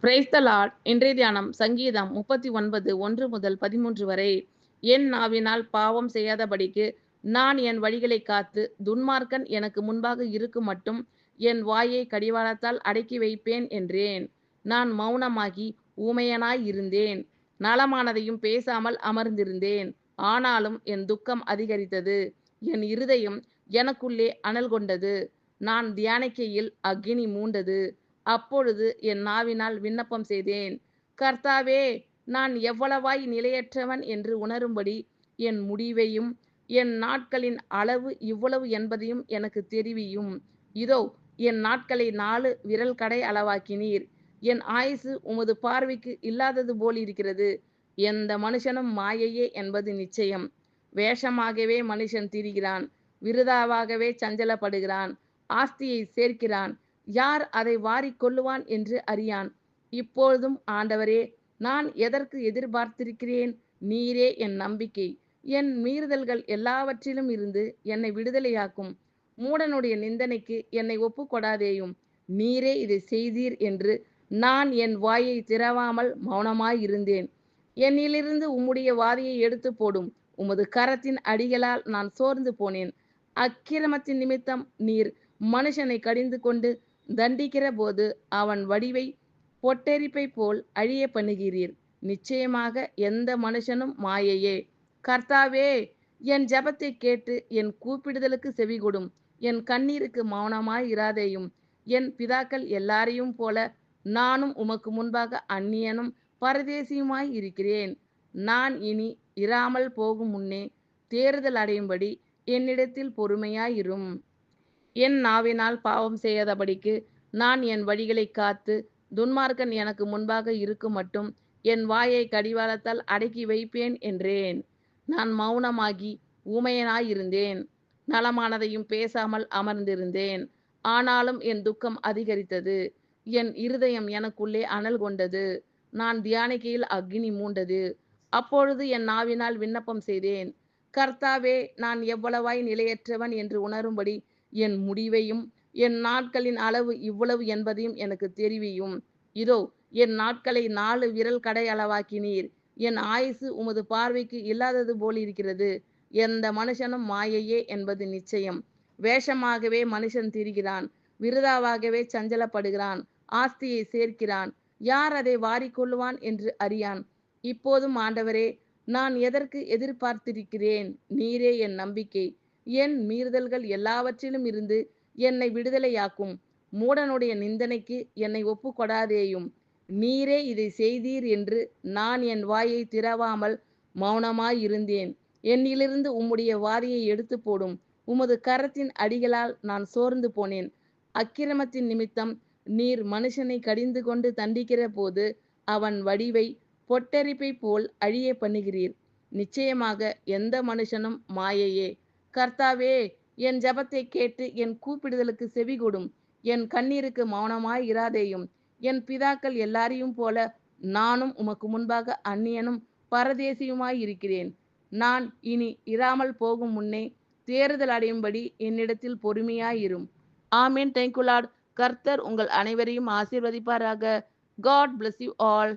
Praise the Lord. இன்றைய தியானம் சங்கீதம் 39 1 முதல் 13 வரை. என் நாவினால் பாவம் செய்யாதபடிக்கு நான் என் வழிகளை காத்து, துன்மார்க்கன் எனக்கு முன்பாக இருக்கும் மட்டும் என் வாயை கடிவாளத்தால் அடக்கி வைப்பேன் என்றேன். நான் மௌனமாகி ஊமையனாய் இருந்தேன். நலமானதையும் பேசாமல் அமர்ந்திருந்தேன். ஆனாலும் என் துக்கம் அதிகரித்தது. என் இருதயம் எனக்குள்ளே அனல் கொண்டது. நான் தியானிக்கையில் அக்கினி மூண்டது. அப்பொழுது என் நாவினால் விண்ணப்பம் செய்தேன். கர்த்தாவே, நான் எவ்வளவாய் நிலையற்றவன் என்று உணரும்படி என் முடிவையும் என் நாட்களின் அளவு இவ்வளவு என்பதையும் எனக்கு தெரிவியும். இதோ, என் நாட்களை 4 விரல் கடை அளவாக்கினீர். என் ஆயுசு உமது பார்வைக்கு இல்லாதது போலிருக்கிறது. எந்த மனுஷனும் மாயையே என்பது நிச்சயம். வேஷமாகவே மனுஷன் திரிகிறான். விருதாவாகவே சஞ்சலப்படுகிறான். ஆஸ்தியை சேர்க்கிறான். யார் அதை வாரிக் கொள்ளுவான் என்று அறியான். இப்பொழுதும் ஆண்டவரே, நான் எதற்கு எதிர்பார்த்திருக்கிறேன்? நீரே என் நம்பிக்கை. என் மீறுதல்கள் எல்லாவற்றிலும் இருந்து என்னை விடுதலையாக்கும். மூடனுடைய நிந்தனைக்கு என்னை ஒப்புக்கொடாதேயும். நீரே இதை செய்தீர் என்று நான் என் வாயை திறவாமல் மௌனமாயிருந்தேன். என்னிலிருந்து உம்முடைய வாதையை எடுத்து போடும். உமது கரத்தின் அடிகளால் நான் சோர்ந்து போனேன். அக்கிரமத்தின் நிமித்தம் நீர் மனுஷனை கடிந்து கொண்டு தண்டிக்கிற போது அவன் வடிவை பொட்டெரிப்பை போல் அழிய பண்ணுகிறீர். நிச்சயமாக எந்த மனுஷனும் மாயையே. கர்த்தாவே, என் ஜெபத்தை கேட்டு என் கூப்பிடுதலுக்கு செவிகொடும். என் கண்ணீருக்கு மௌனமாய் இராதேயும். என் பிதாக்கள் எல்லாரையும் போல நானும் உமக்கு முன்பாக அந்நியனும் பரதேசியுமாய் இருக்கிறேன். நான் இனி இராமல் போகும் முன்னே தேறுதல் அடையும்படி என்னிடத்தில் பொறுமையாயிரும். என் நாவினால் பாவம் செய்யாதபடிக்கு நான் என் வழிகளை காத்து, துன்மார்க்கன் எனக்கு முன்பாக இருக்கும் மட்டும் என் வாயை கடிவாளத்தால் அடக்கி வைப்பேன் என்றேன். நான் மௌனமாகி ஊமையனாயிருந்தேன். நலமானதையும் பேசாமல் அமர்ந்திருந்தேன். ஆனாலும் என் துக்கம் அதிகரித்தது. என் இருதயம் எனக்குள்ளே அனல் கொண்டது. நான் தியானிக்கையில் அக்கினி மூண்டது. அப்பொழுது என் நாவினால் விண்ணப்பம் செய்தேன். கர்த்தாவே, நான் எவ்வளவாய் நிலையற்றவன் என்று உணரும்படி என் முடிவையும் என் நாட்களின் அளவு இவ்வளவு என்பதையும் எனக்கு தெரிவியும். இதோ, என் நாட்களை 4 விரல் கடை அளவாக்கினீர். என் ஆயுசு உமது பார்வைக்கு இல்லாதது போலிருக்கிறது. எந்த மனுஷனும் மாயையே என்பது நிச்சயம். வேஷமாகவே மனுஷன் திரிகிறான். விருதாவாகவே சஞ்சலப்படுகிறான். ஆஸ்தியை சேர்க்கிறான். யார் அதை வாரிக்கொள்ளுவான் என்று அறியான். இப்போதும் ஆண்டவரே, நான் எதற்கு எதிர்பார்த்திருக்கிறேன்? நீரே என் நம்பிக்கை. என் மீறுதல்கள் எல்லாவற்றிலும் இருந்து என்னை விடுதலையாக்கும். மூடனுடைய நிந்தனைக்கு என்னை ஒப்புக்கொடாதேயும். நீரே இதை செய்தீர் என்று நான் என் வாயை திறவாமல் மௌனமாயிருந்தேன். என்னிலிருந்து உம்முடைய வாதையை எடுத்து போடும். உமது கரத்தின் அடிகளால் நான் சோர்ந்து போனேன். அக்கிரமத்தின் நிமித்தம் நீர் மனுஷனை கடிந்து கொண்டு தண்டிக்கிற போது அவன் வடிவை பொட்டரிப்பை போல் அழிய பண்ணுகிறீர். நிச்சயமாக எந்த மனுஷனும் மாயையே. கர்த்தாவே, என் ஜெபத்தை கேட்டு என் கூப்பிடுதலுக்கு செவிகொடும். என் கண்ணீருக்கு மௌனமாய் இராதேயும். என் பிதாக்கள் எல்லாரையும் போல நானும் உமக்கு முன்பாக அந்நியனும் பரதேசியுமாய் இருக்கிறேன். நான் இனி இராமல் போகும் முன்னே தேறுதல் அடையும்படி என்னிடத்தில் பொறுமையாயிரும். ஆமேன். Thank you lord. கர்த்தர் உங்கள் அனைவரையும் ஆசீர்வதிப்பாராக. God bless you all.